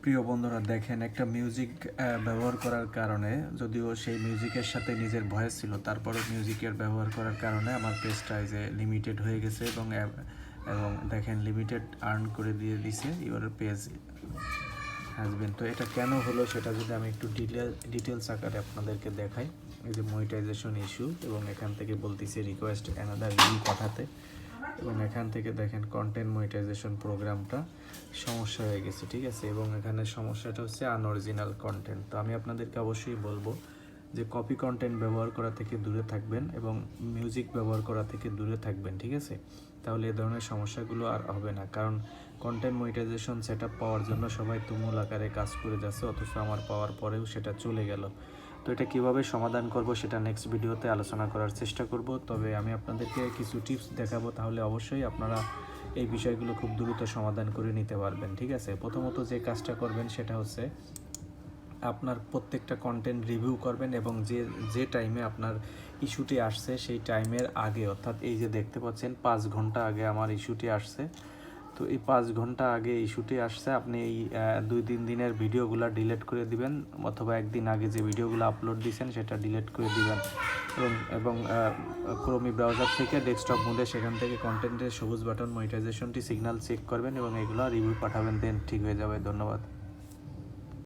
প্রিয় বন্ধুরা, দেখেন একটা মিউজিক ব্যবহার করার কারণে, যদিও সেই মিউজিকের সাথে নিজের ভয়েস ছিল, তারপরও মিউজিকের ব্যবহার করার কারণে আমার পেজটা যে লিমিটেড হয়ে গেছে এবং দেখেন লিমিটেড আর্ন করে দিয়ে দিছে ইউর পেজ হ্যাজবেন। তো এটা কেন হলো সেটা যদি আমি একটু ডিটেলস আকারে আপনাদেরকে দেখাই। এই যে মনিটাইজেশন ইস্যু, এবং এখান থেকে বলতেছে রিকোয়েস্ট অ্যানাদার রিভিউ পাঠাতে, এবং এখান থেকে দেখেন কন্টেন্ট মনিটাইজেশন প্রোগ্রামটা সমস্যা হয়ে গেছে, ঠিক আছে। এবং এখানে সমস্যাটা হচ্ছে আনঅরিজিনাল কন্টেন্ট। তো আমি আপনাদেরকে অবশ্যই বলবো যে কপি কন্টেন্ট ব্যবহার করা থেকে দূরে থাকবেন এবং মিউজিক ব্যবহার করা থেকে দূরে থাকবেন, ঠিক আছে। তাহলে এ ধরনের সমস্যাগুলো আর হবে না, কারণ কন্টেন্ট মনিটাইজেশন সেট আপ পাওয়ার জন্য সবাই তুমুল আকারে কাজ করে যাচ্ছে, অথচ আমার পাওয়ার পরেও সেটা চলে গেল। তো এটা কীভাবে সমাধান করব সেটা নেক্সট ভিডিওতে আলোচনা করার চেষ্টা করব। তবে আমি আপনাদেরকে কিছু টিপস দেখাবো, তাহলে অবশ্যই আপনারা এই বিষয়গুলো খুব দ্রুত সমাধান করে নিতে পারবেন, ঠিক আছে। প্রথমত যে কাজটা করবেন সেটা হচ্ছে আপনার প্রত্যেকটা কন্টেন্ট রিভিউ করবেন, এবং যে টাইমে আপনার ইস্যুটি আসছে সেই টাইমের আগে, অর্থাৎ এই যে দেখতে পাচ্ছেন 5 ঘন্টা আগে আমার ইস্যুটি আসছে। তো এই 5 ঘন্টা আগে ইস্যুটি আসছে, আপনি এই 2-3 দিনের ভিডিওগুলো ডিলিট করে দিবেন, অথবা একদিন আগে যে ভিডিওগুলো আপলোড দিয়েছেন সেটা ডিলিট করে দিবেন। এবং ক্রোমি ব্রাউজার থেকে ডেস্কটপ মোডে সেখান থেকে কন্টেন্টের সবুজ বাটন মনিটাইজেশনটি সিগন্যাল চেক করবেন এবং এগুলো রিভিউ পাঠাবেন, দেন ঠিক হয়ে যাবে। ধন্যবাদ।